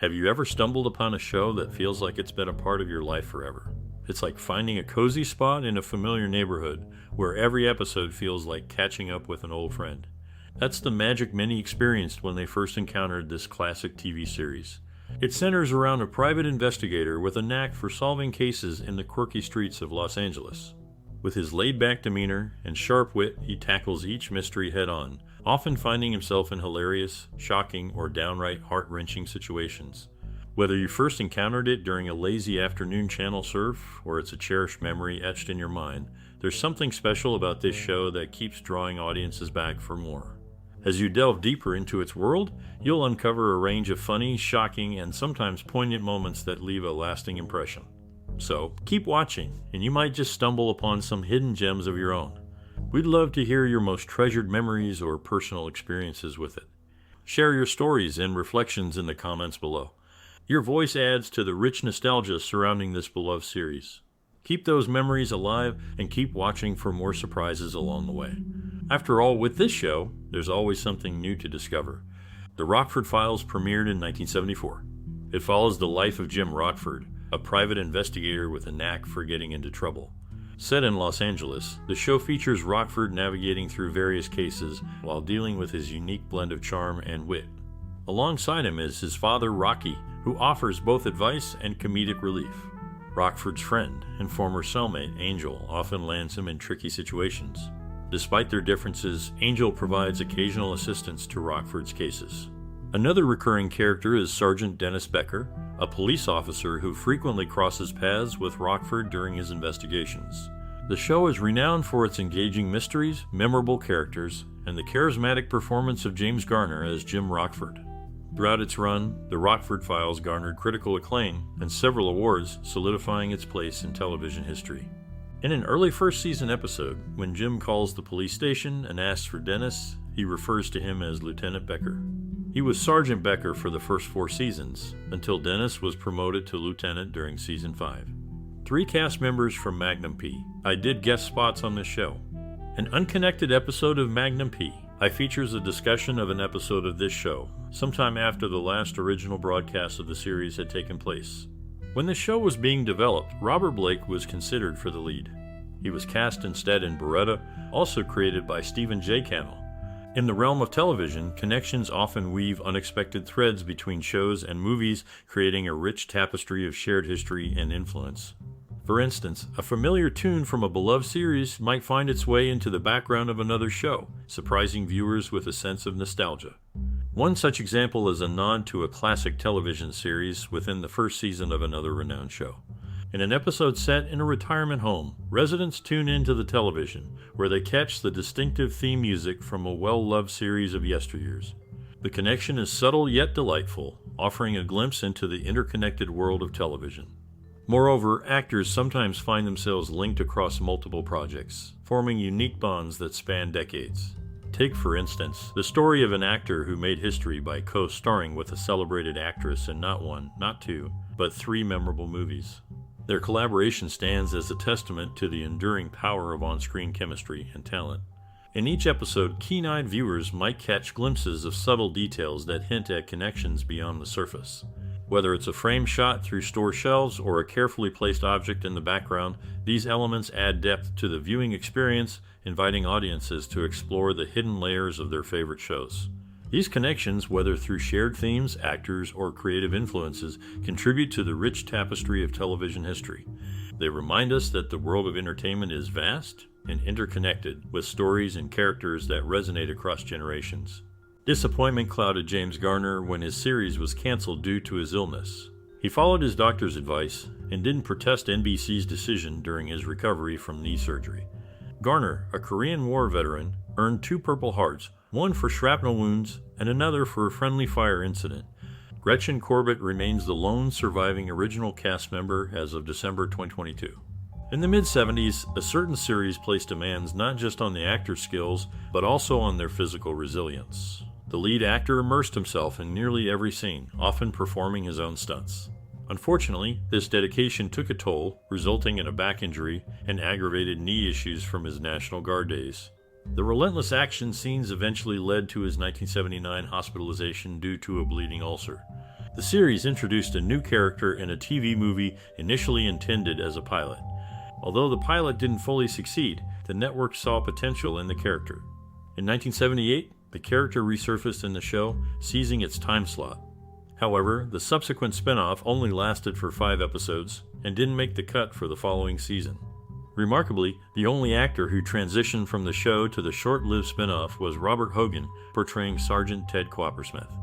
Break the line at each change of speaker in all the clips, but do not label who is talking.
Have you ever stumbled upon a show that feels like it's been a part of your life forever? It's like finding a cozy spot in a familiar neighborhood where every episode feels like catching up with an old friend. That's the magic many experienced when they first encountered this classic TV series. It centers around a private investigator with a knack for solving cases in the quirky streets of Los Angeles. With his laid-back demeanor and sharp wit, he tackles each mystery head-on, often finding himself in hilarious, shocking, or downright heart-wrenching situations. Whether you first encountered it during a lazy afternoon channel surf, or it's a cherished memory etched in your mind, there's something special about this show that keeps drawing audiences back for more. As you delve deeper into its world, you'll uncover a range of funny, shocking, and sometimes poignant moments that leave a lasting impression. So, keep watching, and you might just stumble upon some hidden gems of your own. We'd love to hear your most treasured memories or personal experiences with it. Share your stories and reflections in the comments below. Your voice adds to the rich nostalgia surrounding this beloved series. Keep those memories alive and keep watching for more surprises along the way. After all, with this show, there's always something new to discover. The Rockford Files premiered in 1974. It follows the life of Jim Rockford, a private investigator with a knack for getting into trouble. Set in Los Angeles, the show features Rockford navigating through various cases while dealing with his unique blend of charm and wit. Alongside him is his father, Rocky, who offers both advice and comedic relief. Rockford's friend and former cellmate, Angel, often lands him in tricky situations. Despite their differences, Angel provides occasional assistance to Rockford's cases. Another recurring character is Sergeant Dennis Becker, a police officer who frequently crosses paths with Rockford during his investigations. The show is renowned for its engaging mysteries, memorable characters, and the charismatic performance of James Garner as Jim Rockford. Throughout its run, the Rockford Files garnered critical acclaim and several awards, solidifying its place in television history. In an early first-season episode, when Jim calls the police station and asks for Dennis, he refers to him as Lieutenant Becker. He was Sergeant Becker for the first 4 seasons, until Dennis was promoted to Lieutenant during Season 5. 3 cast members from Magnum P. I did guest spots on this show. An unconnected episode of Magnum P. I features a discussion of an episode of this show, sometime after the last original broadcast of the series had taken place. When the show was being developed, Robert Blake was considered for the lead. He was cast instead in Beretta, also created by Stephen J. Cannell. In the realm of television, connections often weave unexpected threads between shows and movies, creating a rich tapestry of shared history and influence. For instance, a familiar tune from a beloved series might find its way into the background of another show, surprising viewers with a sense of nostalgia. One such example is a nod to a classic television series within the first season of another renowned show. In an episode set in a retirement home, residents tune into the television, where they catch the distinctive theme music from a well-loved series of yesteryears. The connection is subtle yet delightful, offering a glimpse into the interconnected world of television. Moreover, actors sometimes find themselves linked across multiple projects, forming unique bonds that span decades. Take, for instance, the story of an actor who made history by co-starring with a celebrated actress in not 1, not 2, but 3 memorable movies. Their collaboration stands as a testament to the enduring power of on-screen chemistry and talent. In each episode, keen-eyed viewers might catch glimpses of subtle details that hint at connections beyond the surface. Whether it's a frame shot through store shelves or a carefully placed object in the background, these elements add depth to the viewing experience, inviting audiences to explore the hidden layers of their favorite shows. These connections, whether through shared themes, actors, or creative influences, contribute to the rich tapestry of television history. They remind us that the world of entertainment is vast and interconnected, with stories and characters that resonate across generations. Disappointment clouded James Garner when his series was canceled due to his illness. He followed his doctor's advice and didn't protest NBC's decision during his recovery from knee surgery. Garner, a Korean War veteran, earned 2 Purple Hearts, one for shrapnel wounds and another for a friendly fire incident. Gretchen Corbett remains the lone surviving original cast member as of December 2022. In the mid-70s, a certain series placed demands not just on the actor's skills, but also on their physical resilience. The lead actor immersed himself in nearly every scene, often performing his own stunts. Unfortunately, this dedication took a toll, resulting in a back injury and aggravated knee issues from his National Guard days. The relentless action scenes eventually led to his 1979 hospitalization due to a bleeding ulcer. The series introduced a new character in a TV movie initially intended as a pilot. Although the pilot didn't fully succeed, the network saw potential in the character. In 1978, the character resurfaced in the show, seizing its time slot. However, the subsequent spin-off only lasted for 5 episodes and didn't make the cut for the following season. Remarkably, the only actor who transitioned from the show to the short-lived spin-off was Robert Hogan, portraying Sergeant Ted Coppersmith.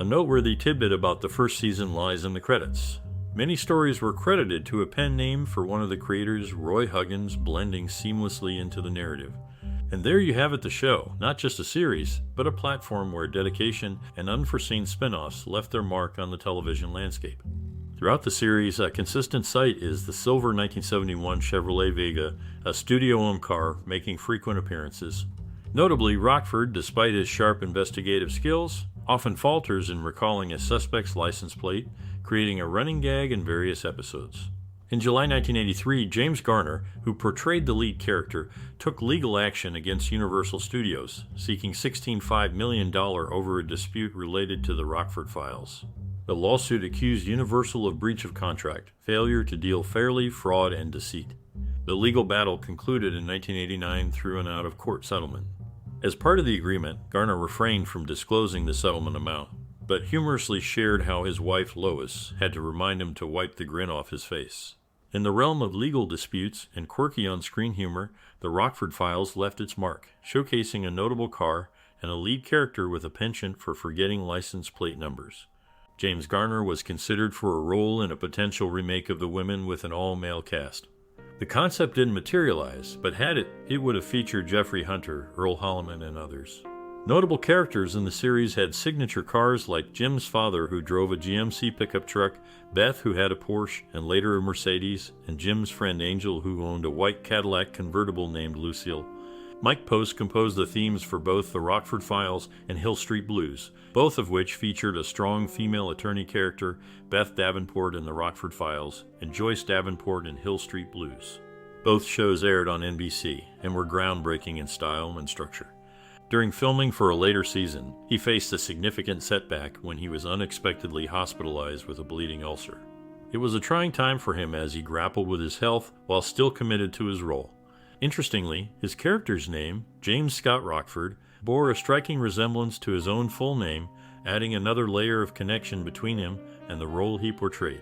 A noteworthy tidbit about the first season lies in the credits. Many stories were credited to a pen name for one of the creators, Roy Huggins, blending seamlessly into the narrative. And there you have it, the show, not just a series, but a platform where dedication and unforeseen spin-offs left their mark on the television landscape. Throughout the series, a consistent sight is the silver 1971 Chevrolet Vega, a studio-owned car making frequent appearances. Notably, Rockford, despite his sharp investigative skills, often falters in recalling a suspect's license plate, creating a running gag in various episodes. In July 1983, James Garner, who portrayed the lead character, took legal action against Universal Studios, seeking $16.5 million over a dispute related to the Rockford files. The lawsuit accused Universal of breach of contract, failure to deal fairly, fraud, and deceit. The legal battle concluded in 1989 through an out-of-court settlement. As part of the agreement, Garner refrained from disclosing the settlement amount, but humorously shared how his wife, Lois, had to remind him to wipe the grin off his face. In the realm of legal disputes and quirky on-screen humor, the Rockford Files left its mark, showcasing a notable car and a lead character with a penchant for forgetting license plate numbers. James Garner was considered for a role in a potential remake of The Women with an all-male cast. The concept didn't materialize, but had it would have featured Jeffrey Hunter, Earl Holliman, and others. Notable characters in the series had signature cars like Jim's father, who drove a GMC pickup truck, Beth, who had a Porsche and later a Mercedes, and Jim's friend Angel, who owned a white Cadillac convertible named Lucille. Mike Post composed the themes for both The Rockford Files and Hill Street Blues, both of which featured a strong female attorney character, Beth Davenport in The Rockford Files, and Joyce Davenport in Hill Street Blues. Both shows aired on NBC and were groundbreaking in style and structure. During filming for a later season, he faced a significant setback when he was unexpectedly hospitalized with a bleeding ulcer. It was a trying time for him as he grappled with his health while still committed to his role. Interestingly, his character's name, James Scott Rockford, bore a striking resemblance to his own full name, adding another layer of connection between him and the role he portrayed.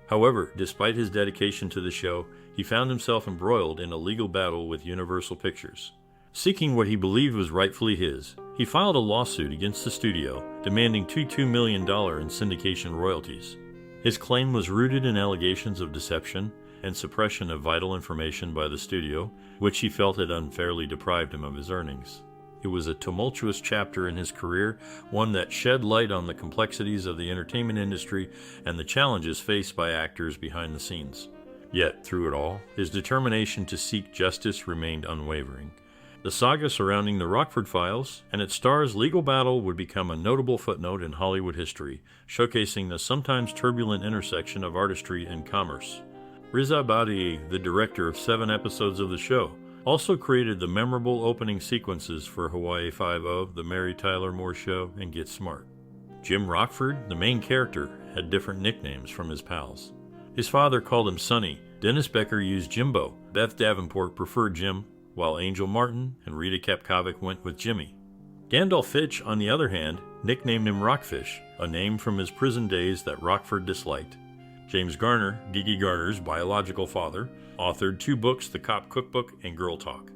However, despite his dedication to the show, he found himself embroiled in a legal battle with Universal Pictures. Seeking what he believed was rightfully his, he filed a lawsuit against the studio, demanding $2 million in syndication royalties. His claim was rooted in allegations of deception and suppression of vital information by the studio, which he felt had unfairly deprived him of his earnings. It was a tumultuous chapter in his career, one that shed light on the complexities of the entertainment industry and the challenges faced by actors behind the scenes. Yet, through it all, his determination to seek justice remained unwavering. The saga surrounding the Rockford Files and its star's legal battle would become a notable footnote in Hollywood history, showcasing the sometimes turbulent intersection of artistry and commerce. Riza Badi, the director of 7 episodes of the show, also created the memorable opening sequences for Hawaii Five-0, The Mary Tyler Moore Show, and Get Smart. Jim Rockford, the main character, had different nicknames from his pals. His father called him Sonny, Dennis Becker used Jimbo, Beth Davenport preferred Jim, while Angel Martin and Rita Kapkovic went with Jimmy. Gandalf Fitch, on the other hand, nicknamed him Rockfish, a name from his prison days that Rockford disliked. James Garner, Gigi Garner's biological father, authored 2 books, The Cop Cookbook and Girl Talk.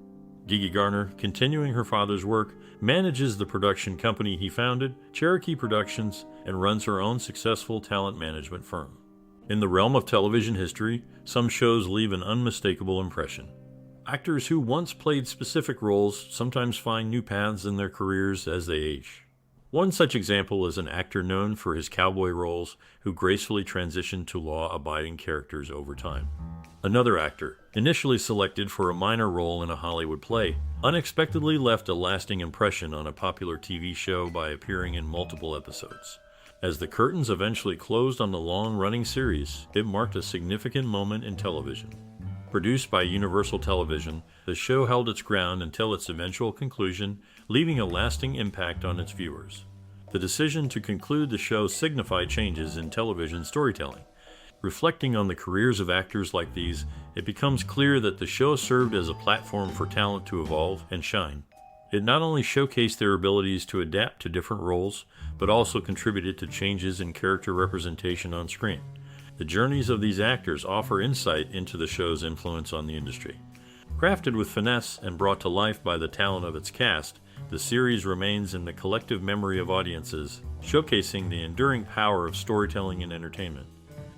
Gigi Garner, continuing her father's work, manages the production company he founded, Cherokee Productions, and runs her own successful talent management firm. In the realm of television history, some shows leave an unmistakable impression. Actors who once played specific roles sometimes find new paths in their careers as they age. One such example is an actor known for his cowboy roles who gracefully transitioned to law-abiding characters over time. Another actor, initially selected for a minor role in a Hollywood play, unexpectedly left a lasting impression on a popular TV show by appearing in multiple episodes. As the curtains eventually closed on the long-running series, it marked a significant moment in television. Produced by Universal Television, the show held its ground until its eventual conclusion, leaving a lasting impact on its viewers. The decision to conclude the show signified changes in television storytelling. Reflecting on the careers of actors like these, it becomes clear that the show served as a platform for talent to evolve and shine. It not only showcased their abilities to adapt to different roles, but also contributed to changes in character representation on screen. The journeys of these actors offer insight into the show's influence on the industry. Crafted with finesse and brought to life by the talent of its cast, the series remains in the collective memory of audiences, showcasing the enduring power of storytelling and entertainment.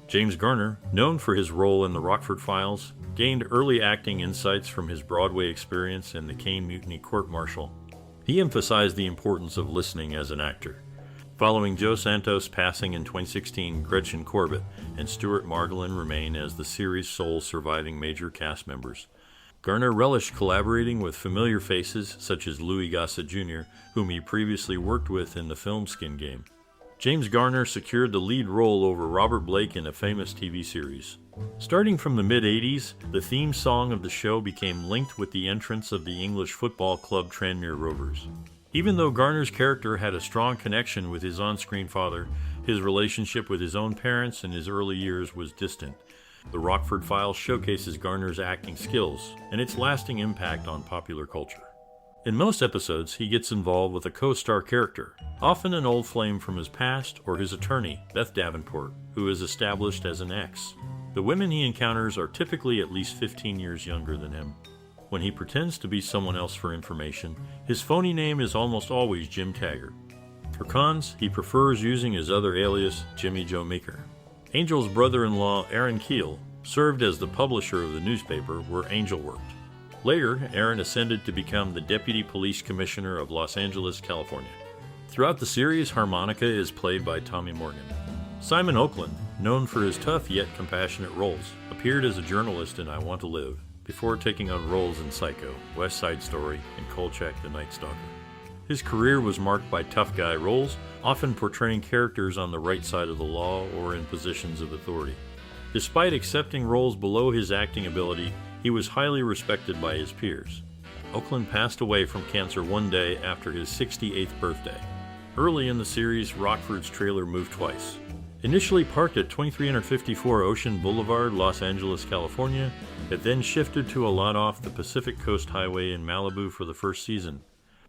James Garner, known for his role in the Rockford Files, gained early acting insights from his Broadway experience in the Caine Mutiny court-martial. He emphasized the importance of listening as an actor. Following Joe Santos' passing in 2016, Gretchen, Corbett, and Stuart Margolin remain as the series' sole surviving major cast members. Garner relished collaborating with familiar faces such as Louis Gossett Jr., whom he previously worked with in the film Skin Game. James Garner secured the lead role over Robert Blake in a famous TV series. Starting from the mid-'80s, the theme song of the show became linked with the entrance of the English football club Tranmere Rovers. Even though Garner's character had a strong connection with his on-screen father, his relationship with his own parents in his early years was distant. The Rockford Files showcases Garner's acting skills and its lasting impact on popular culture. In most episodes, he gets involved with a co-star character, often an old flame from his past or his attorney, Beth Davenport, who is established as an ex. The women he encounters are typically at least 15 years younger than him. When he pretends to be someone else for information, his phony name is almost always Jim Taggart. For cons, he prefers using his other alias, Jimmy Joe Meeker. Angel's brother-in-law, Aaron Keel, served as the publisher of the newspaper where Angel worked. Later, Aaron ascended to become the Deputy Police Commissioner of Los Angeles, California. Throughout the series, harmonica is played by Tommy Morgan. Simon Oakland, known for his tough yet compassionate roles, appeared as a journalist in I Want to Live, before taking on roles in Psycho, West Side Story, and Kolchak the Night Stalker. His career was marked by tough guy roles, often portraying characters on the right side of the law or in positions of authority. Despite accepting roles below his acting ability, he was highly respected by his peers. Oakland passed away from cancer one day after his 68th birthday. Early in the series, Rockford's trailer moved twice. Initially parked at 2354 Ocean Boulevard, Los Angeles, California, it then shifted to a lot off the Pacific Coast Highway in Malibu for the first season.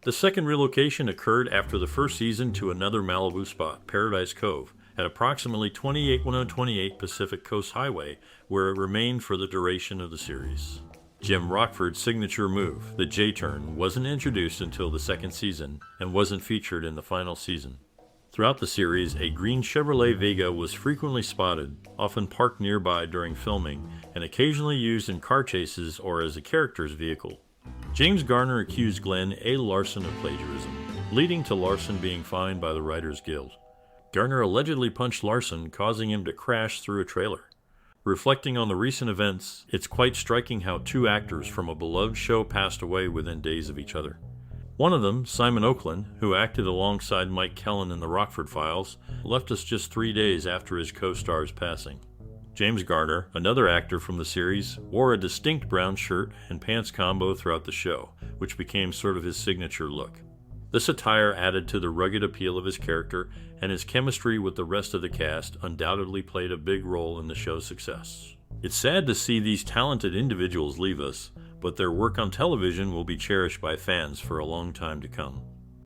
The second relocation occurred after the first season to another Malibu spot, Paradise Cove, at approximately 28128 Pacific Coast Highway, where it remained for the duration of the series. Jim Rockford's signature move, the J-turn, wasn't introduced until the second season and wasn't featured in the final season. Throughout the series, a green Chevrolet Vega was frequently spotted, often parked nearby during filming, and occasionally used in car chases or as a character's vehicle. James Garner accused Glenn A. Larson of plagiarism, leading to Larson being fined by the Writers Guild. Garner allegedly punched Larson, causing him to crash through a trailer. Reflecting on the recent events, it's quite striking how two actors from a beloved show passed away within days of each other. One of them, Simon Oakland, who acted alongside Mike Kellen in the Rockford Files, left us just 3 days after his co-star's passing. James Garner, another actor from the series, wore a distinct brown shirt and pants combo throughout the show, which became sort of his signature look. This attire added to the rugged appeal of his character, and his chemistry with the rest of the cast undoubtedly played a big role in the show's success. It's sad to see these talented individuals leave us, but their work on television will be cherished by fans for a long time to come.